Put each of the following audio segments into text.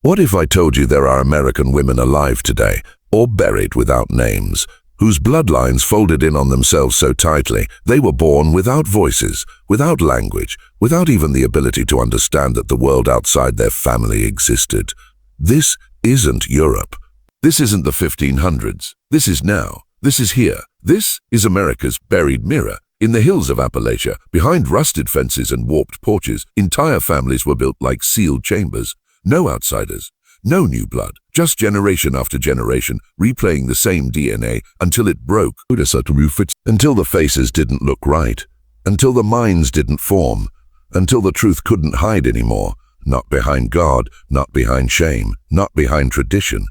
What if I told you there are American women alive today, or buried without names, whose bloodlines folded in on themselves so tightly they were born without voices, without language, without even the ability to understand that the world outside their family existed? This isn't Europe. This isn't the 1500s. This is now. This is here. This is America's buried mirror. In the hills of Appalachia, behind rusted fences and warped porches, entire families were built like sealed chambers. No outsiders, no new blood, just generation after generation, replaying the same DNA until it broke, until the faces didn't look right, until the minds didn't form, until the truth couldn't hide anymore, not behind God, not behind shame, not behind tradition.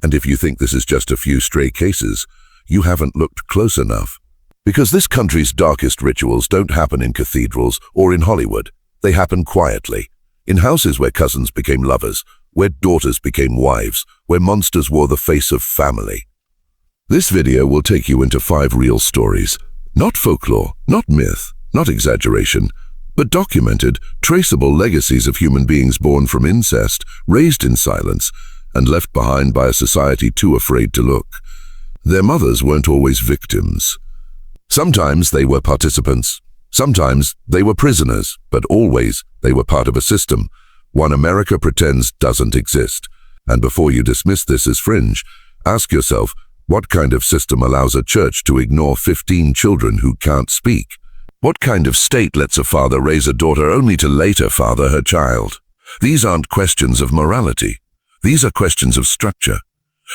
And if you think this is just a few stray cases, you haven't looked close enough. Because this country's darkest rituals don't happen in cathedrals or in Hollywood. They happen quietly, in houses where cousins became lovers, where daughters became wives, where monsters wore the face of family. This video will take you into 5 real stories. Not folklore, not myth, not exaggeration, but documented, traceable legacies of human beings born from incest, raised in silence, and left behind by a society too afraid to look. Their mothers weren't always victims. Sometimes they were participants. Sometimes they were prisoners, but always they were part of a system, one America pretends doesn't exist. And before you dismiss this as fringe, ask yourself, what kind of system allows a church to ignore 15 children who can't speak? What kind of state lets a father raise a daughter only to later father her child? These aren't questions of morality. These are questions of structure.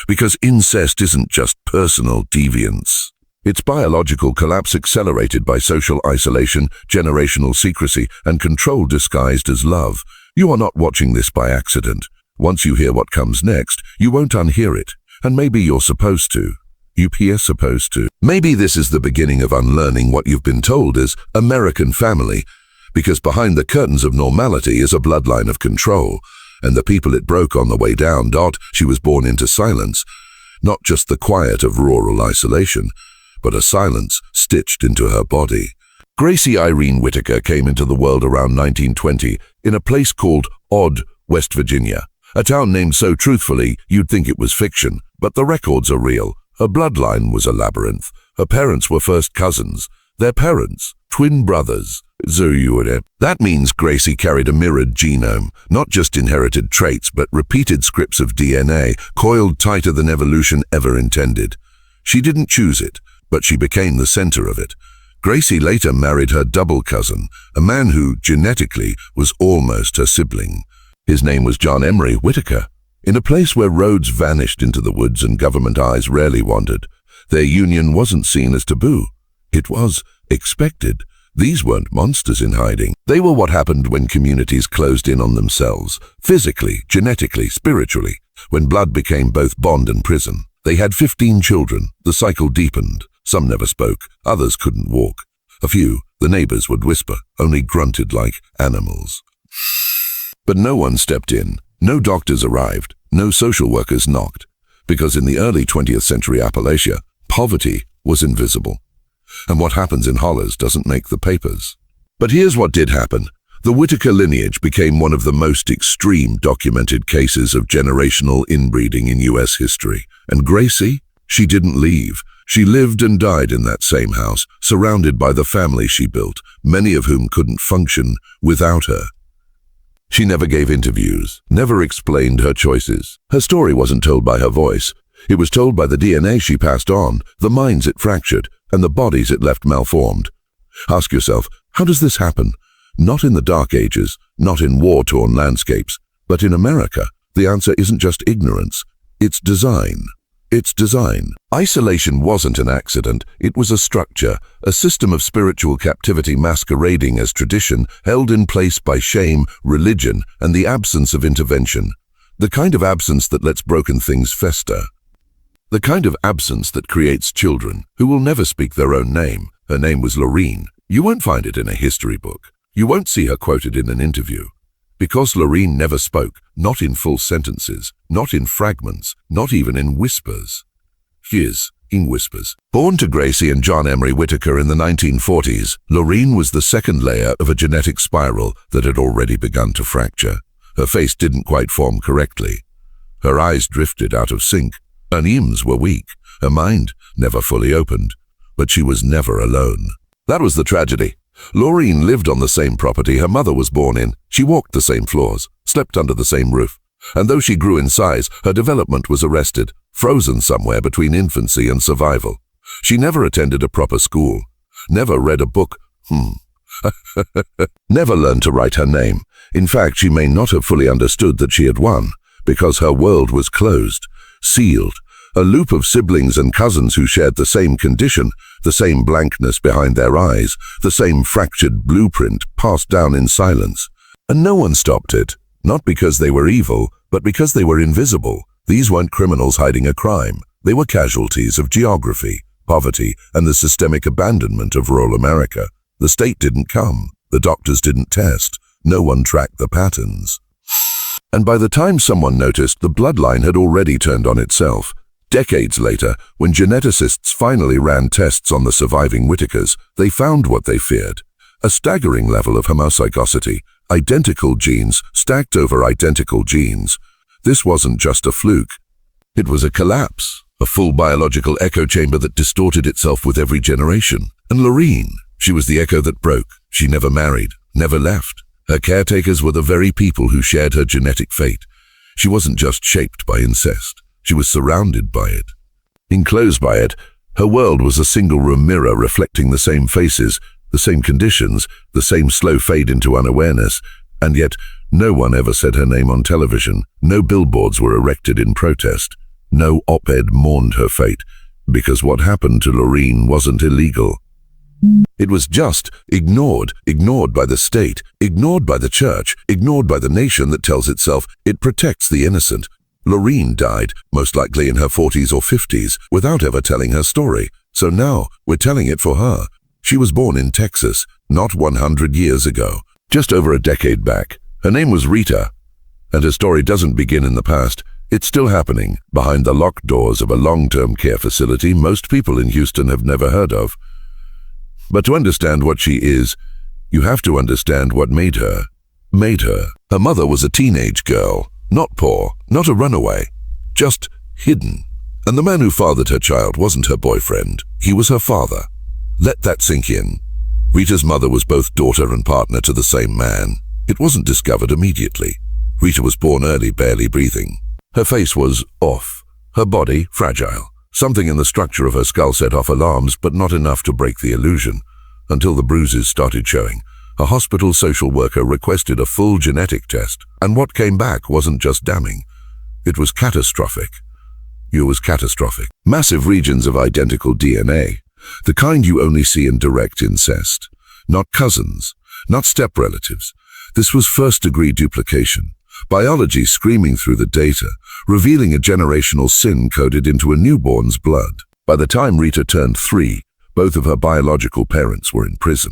Because incest isn't just personal deviance. It's biological collapse accelerated by social isolation, generational secrecy, and control disguised as love. You are not watching this by accident. Once you hear what comes next, you won't unhear it. And maybe you're supposed to. Supposed to. Maybe this is the beginning of unlearning what you've been told is American family, because behind the curtains of normality is a bloodline of control, and the people it broke on the way down. She was born into silence, not just the quiet of rural isolation, but a silence stitched into her body. Gracie Irene Whitaker came into the world around 1920 in a place called Odd, West Virginia, a town named so truthfully you'd think it was fiction, but the records are real. Her bloodline was a labyrinth. Her parents were first cousins. Their parents, twin brothers. That means Gracie carried a mirrored genome, not just inherited traits, but repeated scripts of DNA, coiled tighter than evolution ever intended. She didn't choose it, but she became the center of it. Gracie later married her double cousin, a man who, genetically, was almost her sibling. His name was John Emery Whitaker. In a place where roads vanished into the woods and government eyes rarely wandered, their union wasn't seen as taboo. It was expected. These weren't monsters in hiding. They were what happened when communities closed in on themselves, physically, genetically, spiritually, when blood became both bond and prison. They had 15 children. The cycle deepened. Some never spoke. Others couldn't walk. A few, the neighbors, would whisper, only grunted like animals. But no one stepped in. No doctors arrived. No social workers knocked. Because in the early 20th century Appalachia, poverty was invisible. And what happens in hollers doesn't make the papers. But here's what did happen. The Whitaker lineage became one of the most extreme documented cases of generational inbreeding in U.S. history. And Gracie? She didn't leave. She lived and died in that same house, surrounded by the family she built, many of whom couldn't function without her. She never gave interviews, never explained her choices. Her story wasn't told by her voice. It was told by the DNA she passed on, the minds it fractured, and the bodies it left malformed. Ask yourself, how does this happen? Not in the Dark Ages, not in war-torn landscapes, but in America. The answer isn't just ignorance, it's design. It's design. Isolation wasn't an accident, it was a structure, a system of spiritual captivity masquerading as tradition, held in place by shame, religion, and the absence of intervention. The kind of absence that lets broken things fester. The kind of absence that creates children who will never speak their own name. Her name was Lorene. You won't find it in a history book. You won't see her quoted in an interview. Because Lorene never spoke, not in full sentences, not in fragments, not even in whispers. Here's in whispers. Born to Gracie and John Emery Whitaker in the 1940s, Lorene was the second layer of a genetic spiral that had already begun to fracture. Her face didn't quite form correctly. Her eyes drifted out of sync. Her limbs were weak. Her mind never fully opened. But she was never alone. That was the tragedy. Laureen lived on the same property her mother was born in. She walked the same floors, slept under the same roof. And though she grew in size, her development was arrested, frozen somewhere between infancy and survival. She never attended a proper school, never read a book, never learned to write her name. In fact, she may not have fully understood that she had won, because her world was closed, sealed. A loop of siblings and cousins who shared the same condition, the same blankness behind their eyes, the same fractured blueprint passed down in silence. And no one stopped it, not because they were evil, but because they were invisible. These weren't criminals hiding a crime. They were casualties of geography, poverty, and the systemic abandonment of rural America. The state didn't come. The doctors didn't test. No one tracked the patterns. And by the time someone noticed, the bloodline had already turned on itself. Decades later, when geneticists finally ran tests on the surviving Whitakers, they found what they feared. A staggering level of homozygosity, identical genes stacked over identical genes. This wasn't just a fluke. It was a collapse, a full biological echo chamber that distorted itself with every generation. And Laureen, she was the echo that broke. She never married, never left. Her caretakers were the very people who shared her genetic fate. She wasn't just shaped by incest. She was surrounded by it. Enclosed by it, her world was a single-room mirror reflecting the same faces, the same conditions, the same slow fade into unawareness, and yet no one ever said her name on television. No billboards were erected in protest. No op-ed mourned her fate, because what happened to Laureen wasn't illegal. It was just ignored by the state, ignored by the church, ignored by the nation that tells itself it protects the innocent. Laureen died, most likely in her 40s or 50s, without ever telling her story. So now we're telling it for her. She was born in Texas, not 100 years ago, just over a decade back. Her name was Rita, and her story doesn't begin in the past. It's still happening, behind the locked doors of a long-term care facility most people in Houston have never heard of. But to understand what she is, you have to understand what made her. Her mother was a teenage girl, not poor, not a runaway, just hidden. And the man who fathered her child wasn't her boyfriend, he was her father. Let that sink in. Rita's mother was both daughter and partner to the same man. It wasn't discovered immediately. Rita was born early, barely breathing. Her face was off, her body fragile. Something in the structure of her skull set off alarms, but not enough to break the illusion. Until the bruises started showing, a hospital social worker requested a full genetic test, and what came back wasn't just damning. It was catastrophic. It was catastrophic. Massive regions of identical DNA, the kind you only see in direct incest. Not cousins, not step-relatives. This was first-degree duplication. Biology screaming through the data, revealing a generational sin coded into a newborn's blood. By the time Rita turned 3, both of her biological parents were in prison.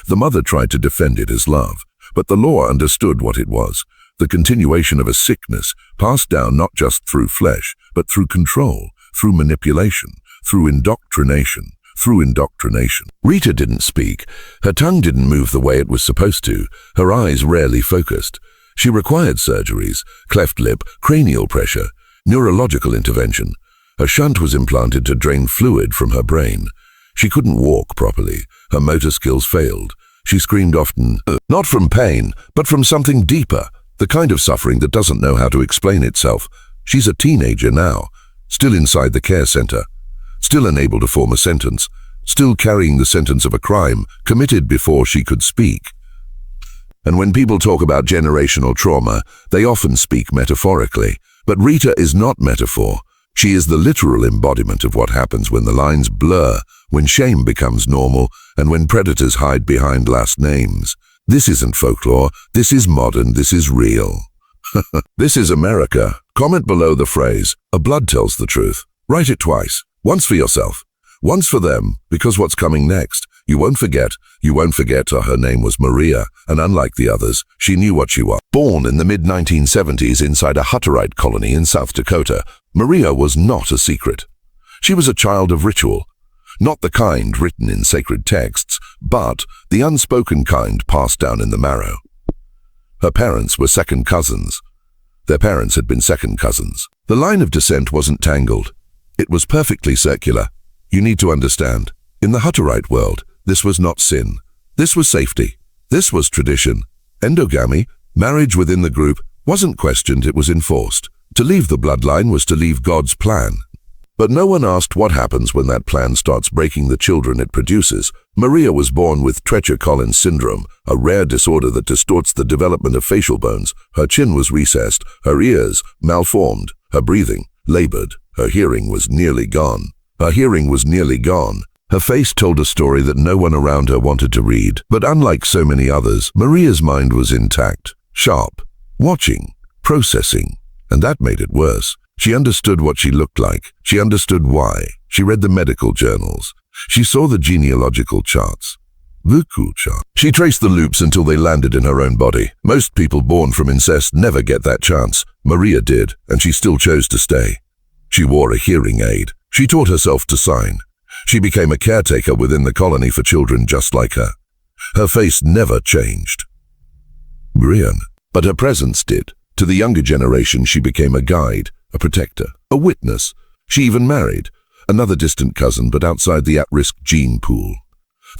The mother tried to defend it as love, but the law understood what it was, the continuation of a sickness passed down not just through flesh, but through control, through manipulation, through indoctrination. Rita didn't speak. Her tongue didn't move the way it was supposed to. Her eyes rarely focused. She required surgeries, cleft lip, cranial pressure, neurological intervention. A shunt was implanted to drain fluid from her brain. She couldn't walk properly. Her motor skills failed. She screamed often, not from pain, but from something deeper, the kind of suffering that doesn't know how to explain itself. She's a teenager now, still inside the care center, still unable to form a sentence, still carrying the sentence of a crime committed before she could speak. And when people talk about generational trauma, they often speak metaphorically. But Rita is not metaphor. She is the literal embodiment of what happens when the lines blur, when shame becomes normal, and when predators hide behind last names. This isn't folklore. This is modern. This is real. This is America. Comment below the phrase, "A blood tells the truth." Write it twice. Once for yourself. Once for them, because what's coming next, you won't forget her name was Maria, and unlike the others, she knew what she was. Born in the mid-1970s inside a Hutterite colony in South Dakota, Maria was not a secret. She was a child of ritual. Not the kind written in sacred texts, but the unspoken kind passed down in the marrow. Her parents were second cousins. Their parents had been second cousins. The line of descent wasn't tangled. It was perfectly circular. You need to understand, in the Hutterite world, this was not sin. This was safety. This was tradition. Endogamy, marriage within the group, wasn't questioned, it was enforced. To leave the bloodline was to leave God's plan. But no one asked what happens when that plan starts breaking the children it produces. Maria was born with Treacher-Collins syndrome, a rare disorder that distorts the development of facial bones. Her chin was recessed, her ears malformed, her breathing labored, her hearing was nearly gone. Her face told a story that no one around her wanted to read. But unlike so many others, Maria's mind was intact, sharp, watching, processing, and that made it worse. She understood what she looked like. She understood why. She read the medical journals. She saw the genealogical charts. Vuku chart. She traced the loops until they landed in her own body. Most people born from incest never get that chance. Maria did, and she still chose to stay. She wore a hearing aid. She taught herself to sign. She became a caretaker within the colony for children just like her. Her face never changed. Brian. But her presence did. To the younger generation, she became a guide, a protector, a witness. She even married another distant cousin, but outside the at-risk gene pool.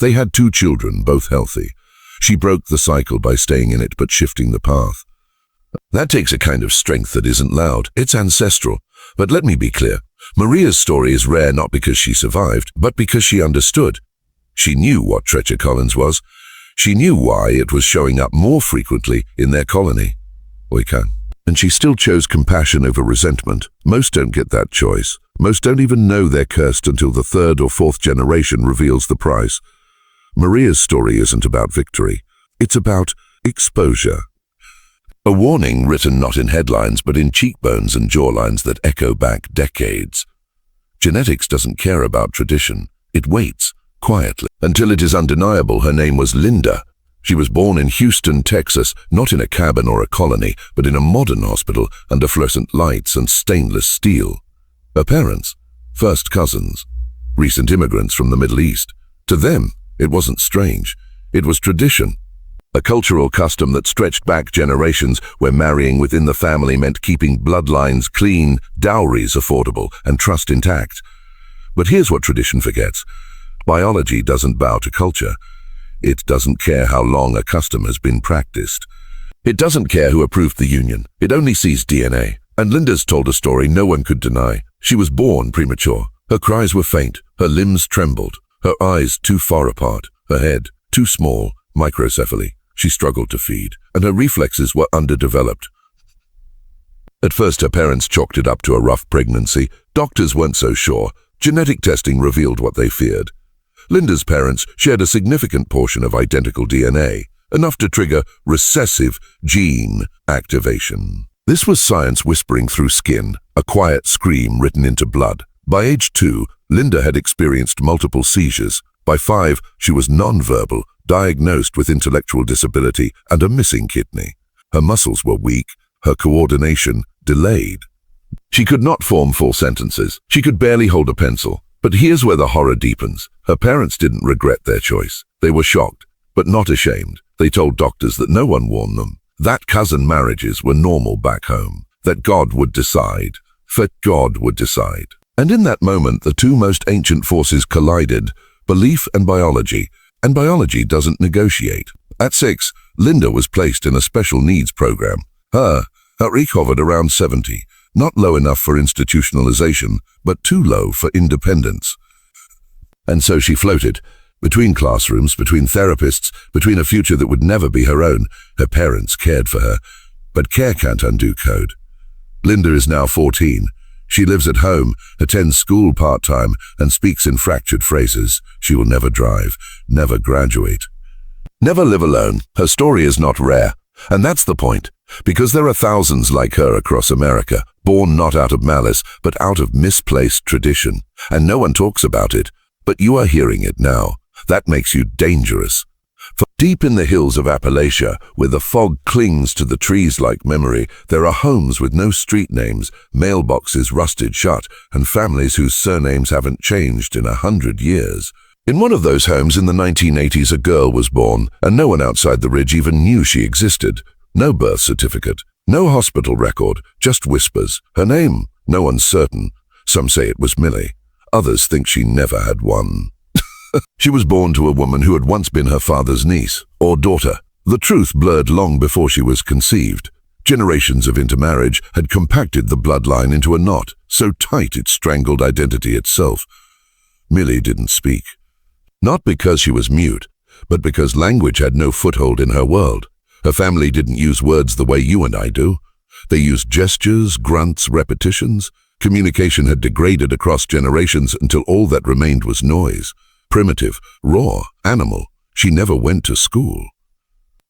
They had 2 children, both healthy. She broke the cycle by staying in it but shifting the path. That takes a kind of strength that isn't loud. It's ancestral. But let me be clear. Maria's story is rare not because she survived, but because she understood. She knew what Treacher-Collins was. She knew why it was showing up more frequently in their colony. And she still chose compassion over resentment. Most don't get that choice. Most don't even know they're cursed until the 3rd or 4th generation reveals the price. Maria's story isn't about victory. It's about exposure. A warning written not in headlines but in cheekbones and jawlines that echo back decades. Genetics doesn't care about tradition. It waits, quietly, until it is undeniable. Her name was Linda. She was born in Houston, Texas, not in a cabin or a colony, but in a modern hospital under fluorescent lights and stainless steel. Her parents, first cousins, recent immigrants from the Middle East. To them, it wasn't strange. It was tradition. A cultural custom that stretched back generations, where marrying within the family meant keeping bloodlines clean, dowries affordable, and trust intact. But here's what tradition forgets. Biology doesn't bow to culture. It doesn't care how long a custom has been practiced. It doesn't care who approved the union. It only sees DNA. And Linda's told a story no one could deny. She was born premature. Her cries were faint. Her limbs trembled. Her eyes too far apart. Her head too small. Microcephaly. She struggled to feed, and her reflexes were underdeveloped. At first, her parents chalked it up to a rough pregnancy. Doctors weren't so sure. Genetic testing revealed what they feared. Linda's parents shared a significant portion of identical DNA, enough to trigger recessive gene activation. This was science whispering through skin, a quiet scream written into blood. By age 2, Linda had experienced multiple seizures. By 5, she was nonverbal, diagnosed with intellectual disability and a missing kidney. Her muscles were weak, her coordination delayed. She could not form full sentences. She could barely hold a pencil. But here's where the horror deepens. Her parents didn't regret their choice. They were shocked, but not ashamed. They told doctors that no one warned them, that cousin marriages were normal back home, that God would decide. And in that moment, the 2 most ancient forces collided, belief and biology doesn't negotiate. At 6, Linda was placed in a special needs program. Her IQ hovered around 70, not low enough for institutionalization, but too low for independence. And so she floated, between classrooms, between therapists, between a future that would never be her own. Her parents cared for her, but care can't undo code. Linda is now 14. She lives at home, attends school part-time, and speaks in fractured phrases. She will never drive, never graduate, never live alone. Her story is not rare, and that's the point, because there are thousands like her across America, born not out of malice, but out of misplaced tradition. And no one talks about it, but you are hearing it now. That makes you dangerous. For deep in the hills of Appalachia, where the fog clings to the trees like memory, there are homes with no street names, mailboxes rusted shut, and families whose surnames haven't changed in 100 years. In one of those homes in the 1980s, a girl was born, and no one outside the ridge even knew she existed. no birth certificate, no hospital record, just whispers. Her name, no one's certain. Some say it was Millie. Others think she never had one. She was born to a woman who had once been her father's niece or daughter. The truth blurred long before she was conceived. Generations of intermarriage had compacted the bloodline into a knot, so tight it strangled identity itself. Millie didn't speak. Not because she was mute, but because language had no foothold in her world. Her family didn't use words the way you and I do. They used gestures, grunts, repetitions. Communication had degraded across generations until all that remained was noise. Primitive, raw, animal. She never went to school.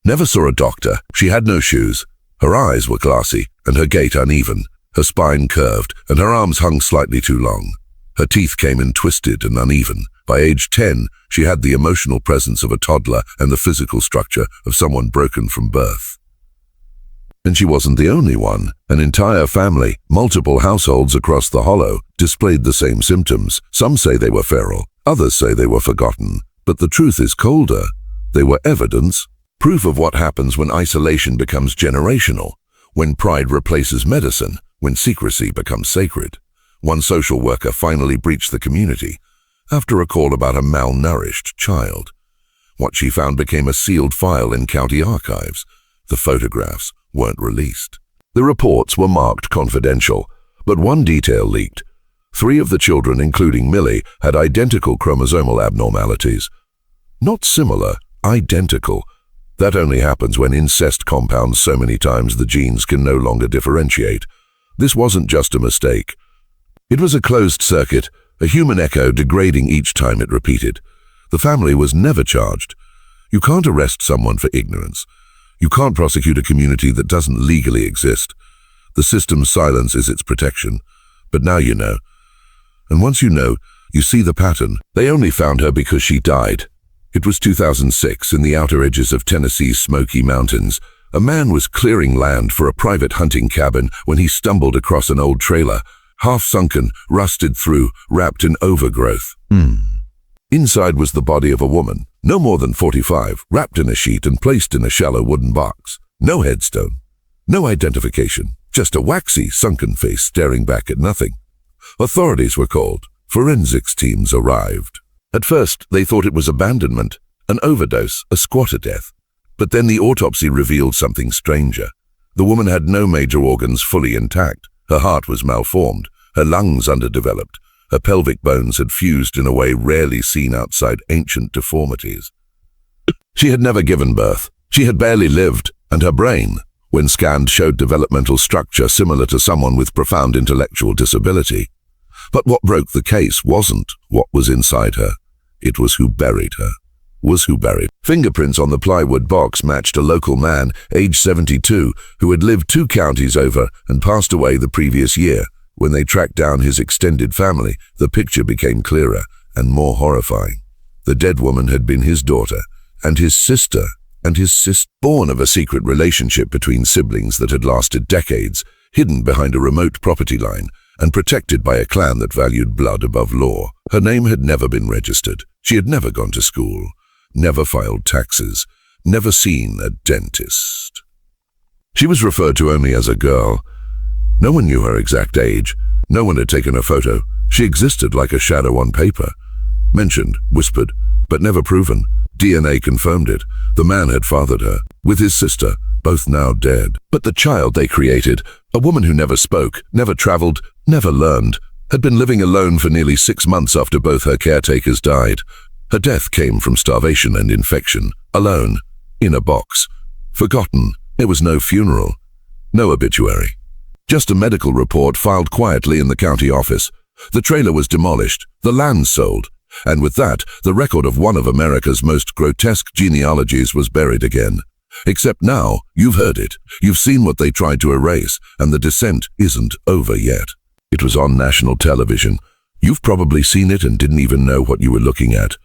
Never saw a doctor. She had no shoes. Her eyes were glassy and her gait uneven. Her spine curved and her arms hung slightly too long. Her teeth came in twisted and uneven. By age 10, she had the emotional presence of a toddler and the physical structure of someone broken from birth. And she wasn't the only one. An entire family, multiple households across the Hollow, displayed the same symptoms. Some say they were feral, others say they were forgotten. But the truth is colder. They were evidence, proof of what happens when isolation becomes generational, when pride replaces medicine, when secrecy becomes sacred. One social worker finally breached the community after a call about a malnourished child. What she found became a sealed file in county archives. The photographs weren't released. The reports were marked confidential, but one detail leaked. 3 of the children, including Millie, had identical chromosomal abnormalities. Not similar, identical. That only happens when incest compounds so many times the genes can no longer differentiate. This wasn't just a mistake. It was a closed circuit, a human echo degrading each time it repeated. The family was never charged. You can't arrest someone for ignorance. You can't prosecute a community that doesn't legally exist. The system's silence is its protection. But now you know. And once you know, you see the pattern. They only found her because she died. It was 2006 in the outer edges of Tennessee's Smoky Mountains. A man was clearing land for a private hunting cabin when he stumbled across an old trailer, half sunken, rusted through, wrapped in overgrowth. Inside was the body of a woman, no more than 45, wrapped in a sheet and placed in a shallow wooden box. No headstone, no identification, just a waxy, sunken face staring back at nothing. Authorities were called. Forensics teams arrived. At first, they thought it was abandonment, an overdose, a squatter death. But then the autopsy revealed something stranger. The woman had no major organs fully intact. Her heart was malformed, her lungs underdeveloped. Her pelvic bones had fused in a way rarely seen outside ancient deformities. She had never given birth. She had barely lived, and her brain, when scanned, showed developmental structure similar to someone with profound intellectual disability. But what broke the case wasn't what was inside her. It was who buried her. Fingerprints on the plywood box matched a local man, age 72, who had lived 2 counties over and passed away the previous year. When they tracked down his extended family, the picture became clearer and more horrifying. The dead woman had been his daughter, and his sister, born of a secret relationship between siblings that had lasted decades, hidden behind a remote property line, and protected by a clan that valued blood above law. Her name had never been registered. She had never gone to school, never filed taxes, never seen a dentist. She was referred to only as a girl. No one knew her exact age. No one had taken a photo. She existed like a shadow on paper. Mentioned, whispered, but never proven. DNA confirmed it. The man had fathered her, with his sister, both now dead. But the child they created, a woman who never spoke, never traveled, never learned, had been living alone for nearly 6 months after both her caretakers died. Her death came from starvation and infection, alone, in a box. Forgotten. There was no funeral, no obituary. Just a medical report filed quietly in the county office. The trailer was demolished, the land sold, and with that, the record of one of America's most grotesque genealogies was buried again. Except now, you've heard it. You've seen what they tried to erase, and the descent isn't over yet. It was on national television. You've probably seen it and didn't even know what you were looking at.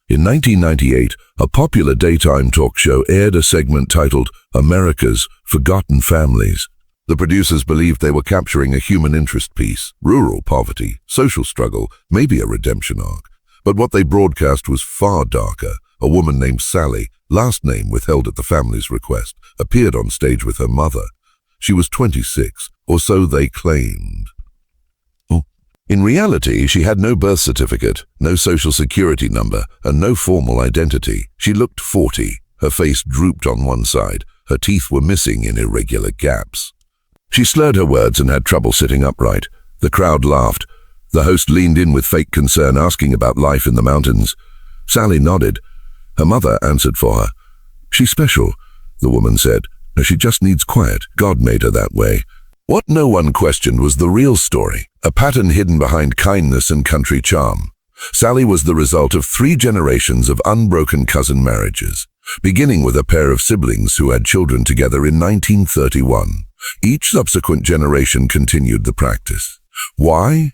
In 1998, a popular daytime talk show aired a segment titled America's Forgotten Families. The producers believed they were capturing a human interest piece, rural poverty, social struggle, maybe a redemption arc. But what they broadcast was far darker, a woman named Sally, last name withheld at the family's request, appeared on stage with her mother. She was 26, or so they claimed. In reality, she had no birth certificate, no social security number, and no formal identity. She looked 40. Her face drooped on one side. Her teeth were missing in irregular gaps. She slurred her words and had trouble sitting upright. The crowd laughed. The host leaned in with fake concern, asking about life in the mountains. Sally nodded. Her mother answered for her. "She's special," the woman said. "She just needs quiet. God made her that way." What no one questioned was the real story, a pattern hidden behind kindness and country charm. Sally was the result of 3 generations of unbroken cousin marriages, beginning with a pair of siblings who had children together in 1931. Each subsequent generation continued the practice. Why?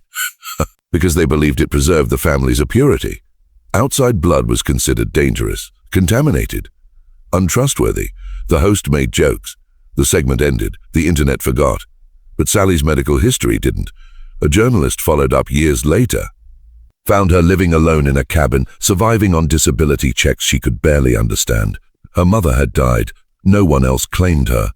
Because they believed it preserved the family's purity. Outside blood was considered dangerous, contaminated, untrustworthy. The host made jokes. The segment ended. The internet forgot. But Sally's medical history didn't. A journalist followed up years later, found her living alone in a cabin, surviving on disability checks she could barely understand. Her mother had died. No one else claimed her.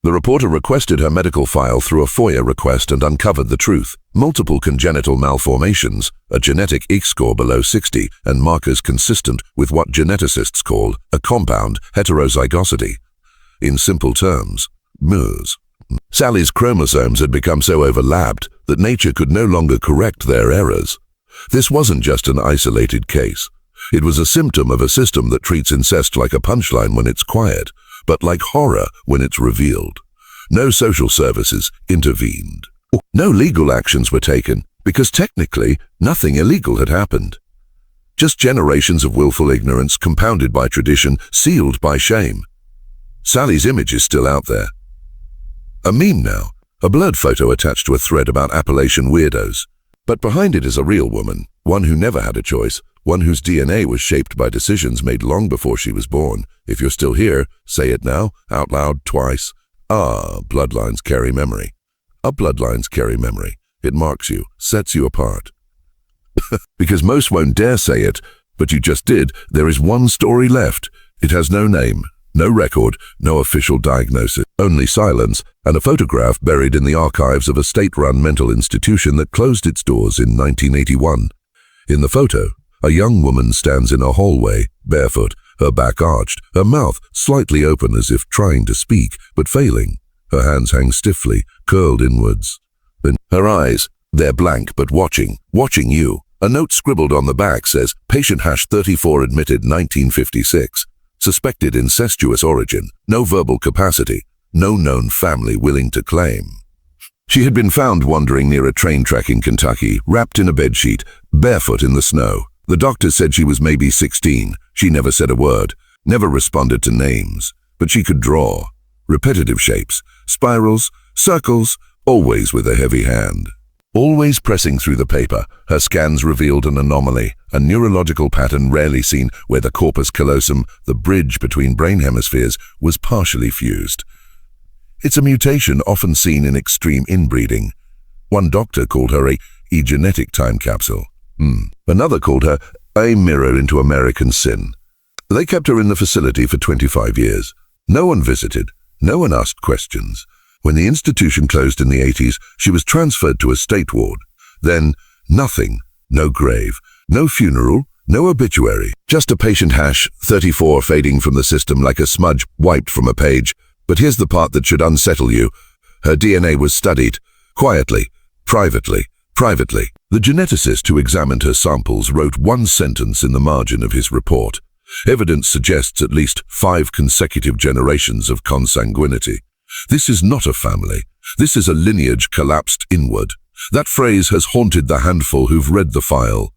The reporter requested her medical file through a FOIA request and uncovered the truth. Multiple congenital malformations, a genetic X score below 60, and markers consistent with what geneticists call a compound heterozygosity. In simple terms, MERS. Sally's chromosomes had become so overlapped that nature could no longer correct their errors. This wasn't just an isolated case. It was a symptom of a system that treats incest like a punchline when it's quiet, but like horror when it's revealed. No social services intervened. No legal actions were taken, because technically nothing illegal had happened. Just generations of willful ignorance compounded by tradition, sealed by shame. Sally's image is still out there. A meme now, a blurred photo attached to a thread about Appalachian weirdos. But behind it is a real woman, one who never had a choice, one whose DNA was shaped by decisions made long before she was born. If you're still here, say it now, out loud, twice. Bloodlines carry memory. Our bloodlines carry memory. It marks you, sets you apart. Because most won't dare say it, but you just did. There is one story left. It has no name, no record, no official diagnosis, only silence, and a photograph buried in the archives of a state-run mental institution that closed its doors in 1981. In the photo, a young woman stands in a hallway, barefoot, her back arched, her mouth slightly open as if trying to speak, but failing. Her hands hang stiffly, curled inwards. Then her eyes, they're blank but watching you. A note scribbled on the back says, Patient #34 admitted 1956. Suspected incestuous origin, no verbal capacity, no known family willing to claim. She had been found wandering near a train track in Kentucky, wrapped in a bedsheet, barefoot in the snow. The doctors said she was maybe 16. She never said a word, never responded to names, but she could draw. Repetitive shapes, spirals, circles, always with a heavy hand. Always pressing through the paper, her scans revealed an anomaly, a neurological pattern rarely seen where the corpus callosum, the bridge between brain hemispheres, was partially fused. It's a mutation often seen in extreme inbreeding. One doctor called her a genetic time capsule. Another called her a mirror into American sin. They kept her in the facility for 25 years. No one visited, no one asked questions. When the institution closed in the 80s, she was transferred to a state ward. Then, nothing, no grave, no funeral, no obituary. Just a patient #34 fading from the system like a smudge wiped from a page. But here's the part that should unsettle you. Her DNA was studied, quietly, privately. The geneticist who examined her samples wrote one sentence in the margin of his report. Evidence suggests at least 5 consecutive generations of consanguinity. This is not a family. This is a lineage collapsed inward. That phrase has haunted the handful who've read the file.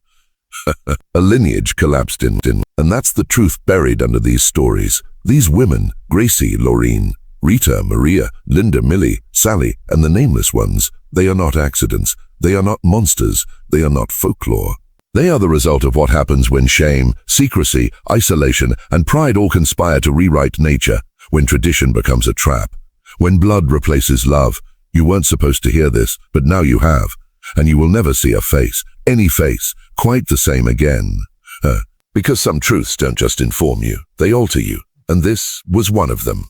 A lineage collapsed in. And that's the truth buried under these stories. These women, Gracie, Laureen, Rita, Maria, Linda, Millie, Sally, and the nameless ones, they are not accidents. They are not monsters. They are not folklore. They are the result of what happens when shame, secrecy, isolation, and pride all conspire to rewrite nature, when tradition becomes a trap. When blood replaces love. You weren't supposed to hear this, but now you have. And you will never see a face, any face, quite the same again. Because some truths don't just inform you, they alter you, and this was one of them.